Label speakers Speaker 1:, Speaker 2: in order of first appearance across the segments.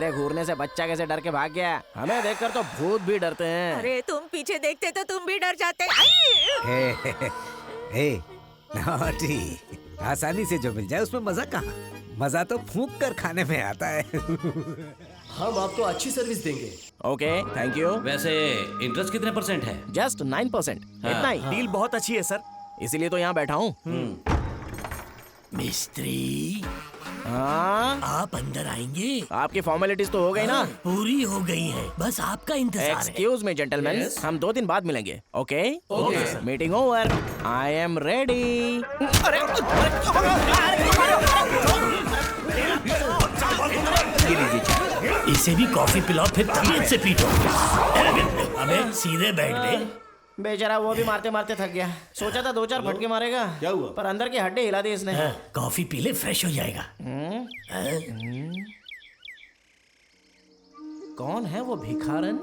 Speaker 1: तेरे घूरने से बच्चा कैसे डर के भाग गया? हमें देखकर तो भूत भी डरते हैं।
Speaker 2: अरे तुम पीछे देखते तो तुम भी डर जाते।
Speaker 3: हे नॉटी, आसानी से जो मिल जाए उसमें मजा कहाँ? मजा तो फूंक कर खाने में आता है।
Speaker 4: हम आपको अच्छी सर्विस देंगे।
Speaker 1: Okay, thank you.
Speaker 5: वैसे इंटरेस्ट कितने % है?
Speaker 1: जस्ट 9%, इतना ही।
Speaker 6: डील बहुत अच्छी है सर।
Speaker 1: इसीलिए तो यहाँ बैठा हूँ।
Speaker 7: मिस्त्री,
Speaker 1: हाँ,
Speaker 7: आप अंदर आएंगे?
Speaker 1: आपकी फॉर्मेलिटीज तो हो गई ना?
Speaker 7: पूरी हो गई है, बस आपका इंतजार है।
Speaker 1: Excuse me gentleman,
Speaker 4: Yes.
Speaker 1: हम 2 दिन बाद मिलेंगे। Okay
Speaker 4: Okay, sir.
Speaker 1: Meeting over, I am ready. अरे
Speaker 7: इसे भी कॉफी पिलाओ, फिर तबीयत से पीटो। अबे सीधे बैठ बे।
Speaker 1: बेचारा वो भी मारते मारते थक गया। सोचा था 2-4 फटके मारेगा,
Speaker 4: क्या हुआ?
Speaker 1: पर अंदर की हड्डी हिला दी इसने।
Speaker 7: हाँ, कॉफी पी ले, फ्रेश हो जाएगा।
Speaker 1: कौन है वो भिखारन?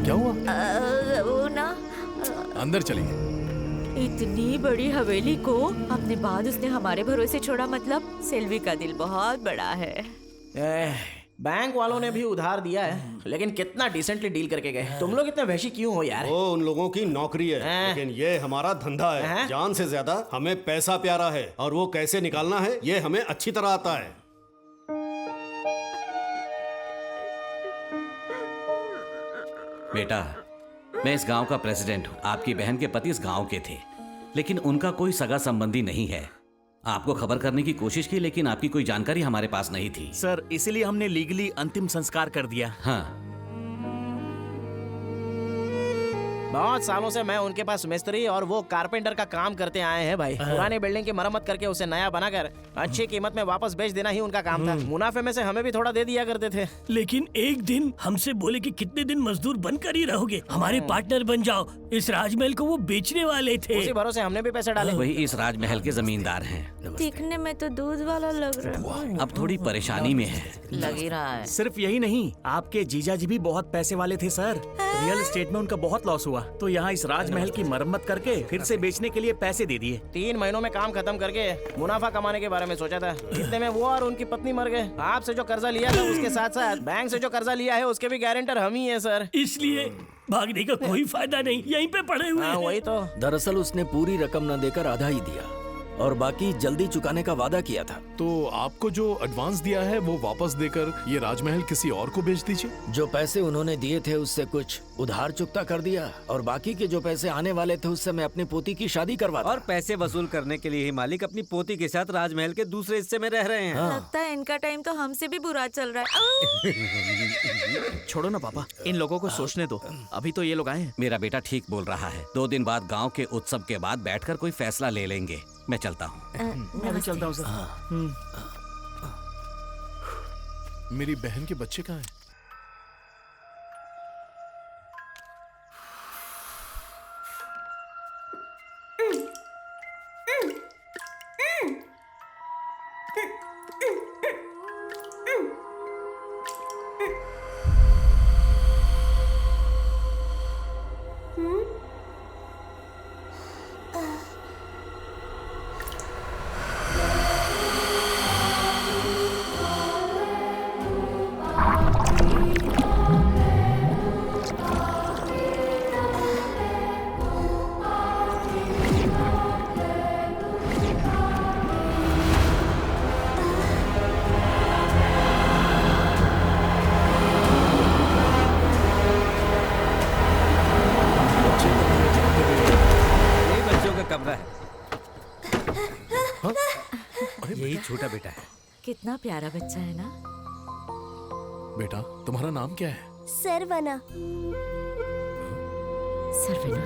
Speaker 8: क्या हुआ?
Speaker 2: वो ना,
Speaker 8: अंदर चलेंगे।
Speaker 2: इतनी बड़ी हवेली को अपने बाद उसने हमारे भरोसे छोड़ा, मतलब सेल्वी का दिल बहुत बड़ा है।
Speaker 1: बैंक वालों ने भी उधार दिया है, लेकिन कितना डिसेंटली डील करके गए। तुम लोग इतने वैशी क्यों हो यार?
Speaker 9: वो उन लोगों की नौकरी है,
Speaker 1: हैं?
Speaker 9: लेकिन ये हमारा धंधा है।
Speaker 1: हैं?
Speaker 9: जान से ज्यादा हमें पैसा प्यारा है, और वो कैसे निकालना है ये हमें अच्छी तरह आता है।
Speaker 5: बेटा, मैं इस गांव का प्रेसिडेंट हूँ। आपकी बहन के पति इस गांव के थे, लेकिन उनका कोई सगा संबंधी नहीं है। आपको खबर करने की कोशिश की, लेकिन आपकी कोई जानकारी हमारे पास नहीं थी।
Speaker 6: सर इसीलिए हमने लीगली अंतिम संस्कार कर दिया।
Speaker 5: हाँ,
Speaker 1: बहुत सालों से मैं उनके पास मिस्त्री और वो कारपेंटर का काम करते आए हैं भाई। पुरानी बिल्डिंग की मरम्मत करके उसे नया बनाकर अच्छी कीमत में वापस बेच देना ही उनका काम था। मुनाफे में से हमें भी थोड़ा दे दिया करते थे।
Speaker 7: लेकिन एक दिन हमसे बोले कि कितने दिन मजदूर बनकर ही रहोगे, हमारे पार्टनर बन जाओ। इस राजमहल को वो बेचने वाले थे।
Speaker 1: उसी भरोसे हमने भी पैसे डाले।
Speaker 5: वही इस राजमहल के जमींदार हैं।
Speaker 2: दिखने में तो दूध वाला लग रहा है।
Speaker 5: अब थोड़ी परेशानी में है।
Speaker 2: लग ही रहा है।
Speaker 6: सिर्फ यही नहीं, आपके जीजा जी भी बहुत पैसे वाले थे सर। रियल एस्टेट में उनका बहुत लॉस हुआ, तो यहाँ इस राजमहल की मरम्मत करके फिर से बेचने के लिए पैसे दे दिए।
Speaker 1: 3 महीनों में काम खत्म करके मुनाफा कमाने के बारे में सोचा था। इतने में वो और उनकी पत्नी मर गए। आपसे जो कर्जा लिया था उसके साथ साथ बैंक से जो कर्जा लिया है उसके भी गारंटर हम ही है सर।
Speaker 7: इसलिए भागने का कोई फायदा नहीं, यहीं पे पड़े हुए
Speaker 1: हाँ
Speaker 7: हैं।
Speaker 1: वही तो।
Speaker 10: दरअसल उसने पूरी रकम न देकर आधा ही दिया और बाकी जल्दी चुकाने का वादा किया था।
Speaker 8: तो आपको जो एडवांस दिया है वो वापस देकर ये राजमहल किसी और को बेच दीजिए।
Speaker 10: जो पैसे उन्होंने दिए थे उससे कुछ उधार चुकता कर दिया और बाकी के जो पैसे आने वाले थे उससे मैं अपनी पोती की शादी करवाता।
Speaker 3: और पैसे वसूल करने के लिए ही मालिक अपनी पोती के साथ राजमहल के दूसरे हिस्से में रह रहे हैं।
Speaker 2: लगता है इनका टाइम तो हमसे भी बुरा चल रहा है।
Speaker 6: छोड़ो ना पापा, इन लोगों को सोचने दो। अभी तो ये लोग आए हैं।
Speaker 5: मेरा बेटा ठीक बोल रहा है। 2 दिन बाद गांव के उत्सव के बाद बैठकर कोई फैसला ले लेंगे। मैं चलता हूँ।
Speaker 6: मैं भी चलता हूँ सर।
Speaker 8: मेरी बहन के बच्चे कहाँ हैं?
Speaker 3: ये बच्चों का कमरा है। यही छोटा बेटा है।
Speaker 2: कितना प्यारा बच्चा है ना।
Speaker 8: बेटा तुम्हारा नाम क्या है?
Speaker 2: सरवना। सरवना,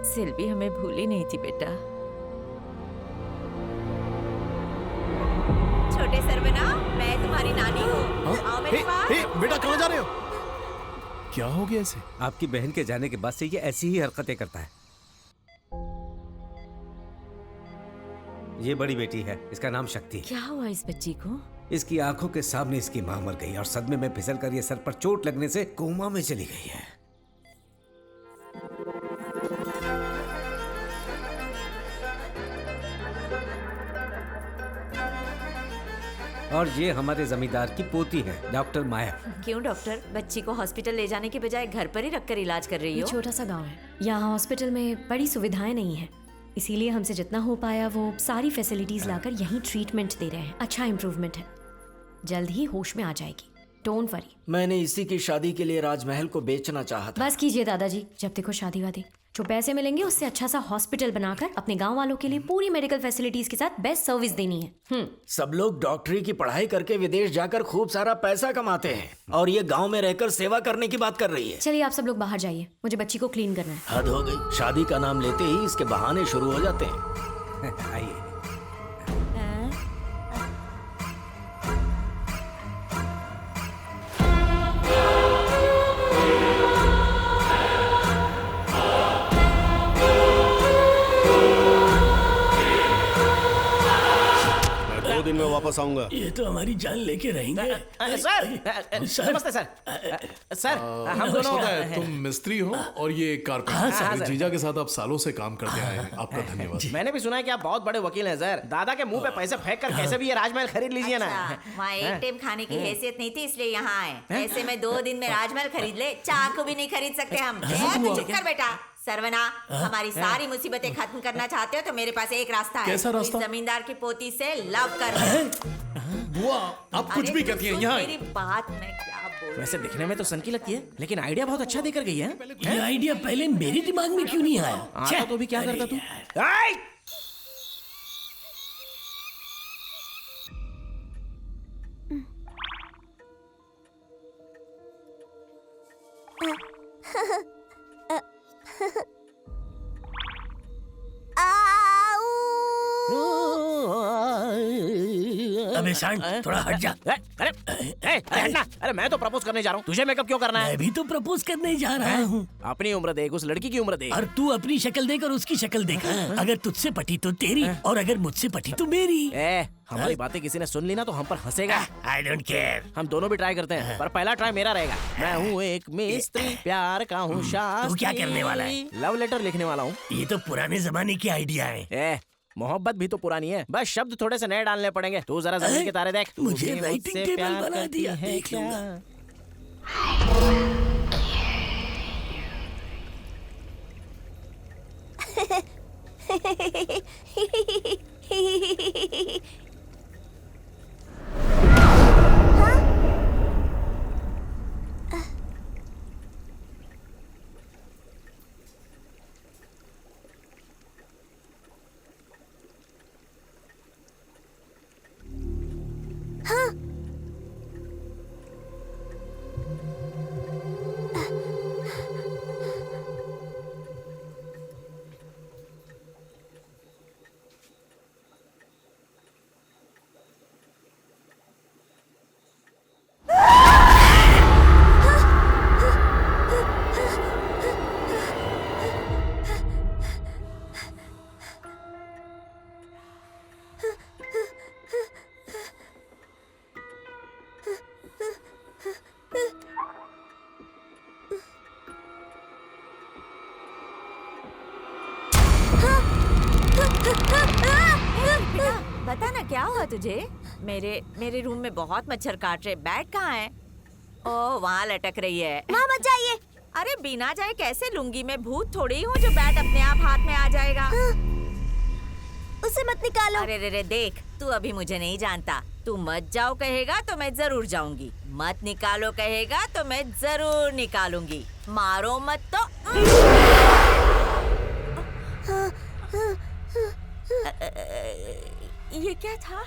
Speaker 2: सेल्वी हमें भूली नहीं थी बेटा। छोटे सरवना, मैं तुम्हारी नानी हूँ। आओ मेरे पास।
Speaker 8: बेटा कहाँ जा रहे हो? क्या हो गया इसे?
Speaker 3: आपकी बहन के जाने के बाद से ये ऐसी ही हरकतें करता है। ये बड़ी बेटी है, इसका नाम शक्ति है।
Speaker 2: क्या हुआ इस बच्ची को?
Speaker 3: इसकी आंखों के सामने इसकी मां मर गई और सदमे में फिसल कर ये सर पर चोट लगने से कोमा में चली गई है। और ये हमारे जमींदार की पोती है, डॉक्टर माया।
Speaker 2: क्यों डॉक्टर, बच्ची को हॉस्पिटल ले जाने के बजाय घर पर ही रखकर इलाज कर रही
Speaker 11: ये
Speaker 2: हो?
Speaker 11: छोटा सा गांव है, यहाँ हॉस्पिटल में बड़ी सुविधाएं नहीं है, इसीलिए हमसे जितना हो पाया वो सारी फैसिलिटीज लाकर यहीं ट्रीटमेंट दे रहे हैं। अच्छा इम्प्रूवमेंट है, जल्द ही होश में आ जाएगी, डोंट वरी।
Speaker 10: मैंने इसी की शादी के लिए राजमहल को बेचना चाहा था।
Speaker 11: बस कीजिए दादाजी, जब देखो शादी वादी। जो पैसे मिलेंगे उससे अच्छा सा हॉस्पिटल बनाकर अपने गांव वालों के लिए पूरी मेडिकल फैसिलिटीज के साथ बेस्ट सर्विस देनी है।
Speaker 10: सब लोग डॉक्टरी की पढ़ाई करके विदेश जाकर खूब सारा पैसा कमाते हैं और ये गांव में रहकर सेवा करने की बात कर रही है।
Speaker 11: चलिए आप सब लोग बाहर जाइए, मुझे बच्ची को क्लीन करना है।
Speaker 10: हद हो गई, शादी का नाम लेते ही इसके बहाने शुरू हो जाते हैं।
Speaker 3: आइए।
Speaker 9: मैं 2 दिन में वापस आऊंगा।
Speaker 7: ये तो हमारी जान लेके रहेंगे।
Speaker 1: सर नमस्ते सर। सर हम दोनों
Speaker 8: पता है तुम मिस्त्री हो और ये कारपेंटर। मेरे जीजा के साथ आप सालों से काम करते आए हैं, आपका धन्यवाद।
Speaker 1: मैंने भी सुना है कि आप बहुत बड़े वकील हैं सर। दादा के मुंह पे पैसे फेंक कर कैसे भी ये राजमहल खरीद लीजिए ना।
Speaker 2: वहाँ एक टाइम खाने की हैसियत नहीं थी इसलिए यहाँ आए। ऐसे में 2 दिन में राजमहल खरीद ले, चाकू भी नहीं खरीद सकते हम। तू चुप कर बेटा। सरवना, हमारी सारी मुसीबतें खत्म करना चाहते हो तो मेरे पास एक रास्ता है।
Speaker 8: कैसा रास्ता?
Speaker 2: इस जमींदार की पोती से लव कर।
Speaker 8: बुआ आप कुछ भी कहती हैं यहाँ।
Speaker 2: मेरी बात मैं क्या बोल।
Speaker 1: वैसे दिखने में तो सनकी लगती है, लेकिन आइडिया बहुत अच्छा देकर गई है।
Speaker 7: ये आइडिया पहले मेरे दिमाग में क्यों नहीं आया?
Speaker 1: आता तो भी क्या करता तू?
Speaker 7: अबे सांड, थोड़ा हट जा।
Speaker 1: अरे हटना। अरे मैं तो प्रपोज करने जा रहा हूँ, तुझे मेकअप क्यों करना है?
Speaker 7: मैं भी तो प्रपोज करने जा रहा हूँ।
Speaker 1: अपनी उम्र देख, उस लड़की की उम्र देख।
Speaker 7: और तू अपनी शक्ल देख और उसकी शक्ल देख। अगर तुझसे पटी तो तेरी और अगर मुझसे पटी तो मेरी।
Speaker 1: हमारी बातें किसी ने सुन ली ना तो हम पर हंसेगा।
Speaker 7: I don't care.
Speaker 1: हम दोनों भी ट्राई करते हैं, पर पहला ट्राई मेरा रहेगा। मैं हूँ एक मिस्त्री, प्यार का हूँ शास्त्री।
Speaker 7: तू क्या करने वाला है?
Speaker 1: लव लेटर लिखने वाला हूँ।
Speaker 7: ये तो पुराने जमाने की आइडिया है।
Speaker 1: मोहब्बत भी तो पुरानी है, बस शब्द थोड़े से नए डालने पड़ेंगे। तू जरा जमीन के तारे देख।
Speaker 7: मुझे राइटिंग टेबल बना दिया, देख लूंगा।
Speaker 2: बता ना क्या हुआ तुझे? मेरे रूम में बहुत मच्छर काट रहे। बैट कहाँ है? ओ वहाँ लटक रही है।
Speaker 12: माँ मत जाइए।
Speaker 2: अरे बिना जाए कैसे लूंगी? मैं भूत थोड़ी हूँ जो बैट अपने आप हाथ में आ जाएगा।
Speaker 12: उसे मत निकालो।
Speaker 2: अरे रे देख, तू अभी मुझे नहीं जानता। तू मत जाओ कहेगा तो मैं जरूर जाऊंगी, मत निकालो कहेगा तो मैं जरूर निकालूंगी। मारो मत तो। ये क्या था?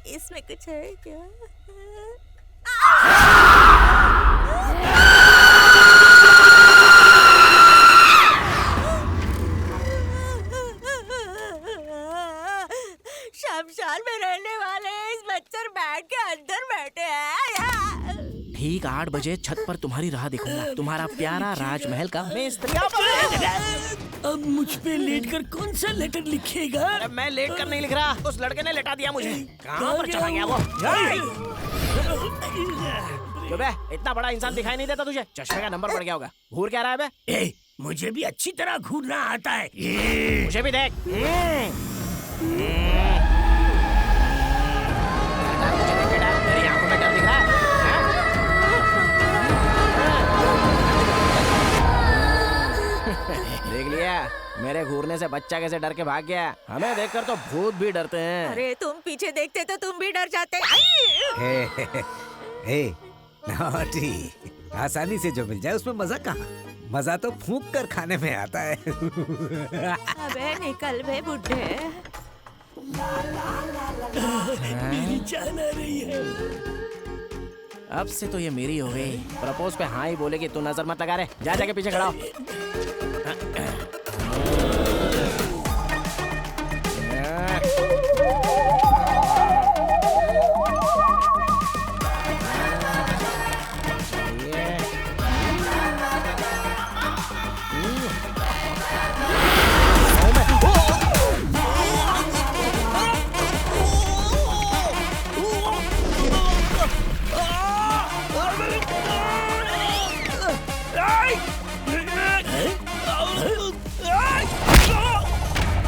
Speaker 2: इसमें कुछ है क्या? शमशान में रहने वाले इस मच्छर बैठ के अंदर बैठे हैं।
Speaker 1: ठीक 8 बजे छत पर तुम्हारी राह देखूंगा, तुम्हारा प्यारा राजमहल का मिस्त्री।
Speaker 7: अब मुझ पे लेटकर कौन सा लेटर लिखेगा?
Speaker 1: अरे मैं लेट कर नहीं लिख रहा, उस लड़के ने लेटा दिया मुझे। कहाँ पर चला गया वो? क्यों बे, इतना बड़ा इंसान दिखाई नहीं देता तुझे? चश्मे का नंबर पड़ गया होगा। घूर क्या रहा है बे?
Speaker 7: मुझे भी अच्छी तरह घूरना आता है।
Speaker 1: मुझे भी देख। मेरी आंखों में डर दिख रहा है। देख लिया, मेरे घूरने से बच्चा कैसे डर के भाग गया। हमें देखकर तो भूत भी डरते हैं।
Speaker 2: अरे तुम पीछे देखते तो तुम भी डर जाते।
Speaker 3: नॉटी, आसानी से जो मिल जाए उसमें मजा कहाँ। मजा तो फूंक कर खाने में आता है।
Speaker 2: अबे निकल बे बुड्ढे।
Speaker 7: मेरी जान आ रही है।
Speaker 1: अब से तो ये मेरी हो गई। प्रपोज पे हाँ ही बोलेगी, तू नजर मत लगा रे। जा जाके पीछे खड़ा हो।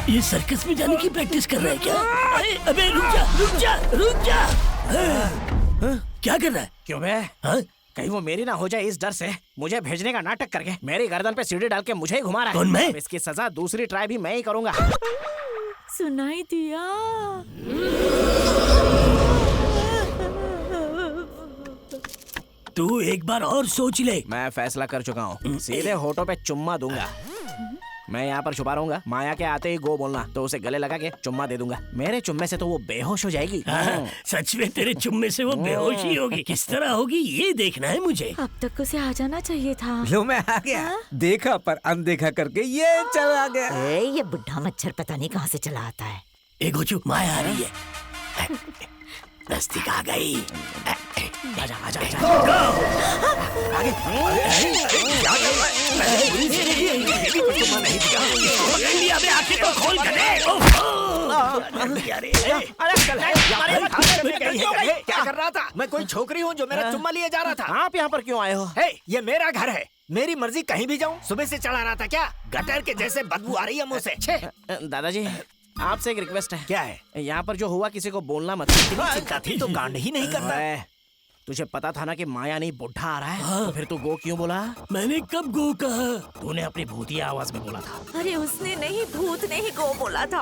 Speaker 7: ये सर्कस में जाने की प्रैक्टिस कर रहा है क्या? अबे रुक जा, रुक जा, रुक जा। क्या कर रहा है?
Speaker 1: क्यों बे? कहीं वो मेरी ना हो जाए इस डर से मुझे भेजने का नाटक करके मेरी गर्दन पे सीढ़ी डाल के मुझे ही घुमा रहा है।
Speaker 7: कौन मैं?
Speaker 1: अब इसकी सजा दूसरी ट्राई भी मैं ही करूंगा।
Speaker 2: सुनाई दिया।
Speaker 7: तू एक बार और सोच ले।
Speaker 1: मैं फैसला कर चुका हूँ, सीधे होठों पे चुम्मा दूंगा। मैं यहाँ पर छुपा रहूंगा, माया के आते ही गो बोलना तो उसे गले लगा के चुम्मा दे दूंगा। मेरे चुम्मे से तो वो बेहोश हो जाएगी।
Speaker 7: सच में तेरे चुम्मे से वो बेहोश ही होगी। किस तरह होगी ये देखना है मुझे।
Speaker 2: अब तक उसे आ जाना चाहिए था।
Speaker 3: लो मैं आ गया। देखा पर अनदेखा करके ये चला गया।
Speaker 2: ये बुढ़ा मच्छर पता नहीं कहाँ से चला आता है।
Speaker 7: ए गोचू, माया आ रही है। नजदीक आ गई।
Speaker 1: आजा आजा आजा।
Speaker 7: आगे। आंखें तो खोल कर दे।
Speaker 10: क्या कर रहा था? मैं कोई छोकरी हूँ जो मेरा चुम्मा लिए जा रहा था।
Speaker 1: आप यहाँ पर क्यों आए हो?
Speaker 10: ये मेरा घर है, मेरी मर्जी कहीं भी जाऊँ। सुबह से चढ़ा रहा था क्या? गटर के जैसे बदबू आ रही है मुंह से।
Speaker 1: दादाजी, आपसे एक रिक्वेस्ट है।
Speaker 10: क्या है?
Speaker 1: यहाँ पर जो हुआ किसी को बोलना मत।
Speaker 10: चिंता थी तो कांड ही नहीं करता।
Speaker 1: तुझे पता था ना कि माया नहीं बुढ़ा आ रहा है, तो फिर तू गो क्यों बोला?
Speaker 7: मैंने कब गो कहा?
Speaker 1: तूने अपनी भूतिया आवाज में बोला था।
Speaker 2: अरे उसने नहीं, भूत ने ही गो बोला था।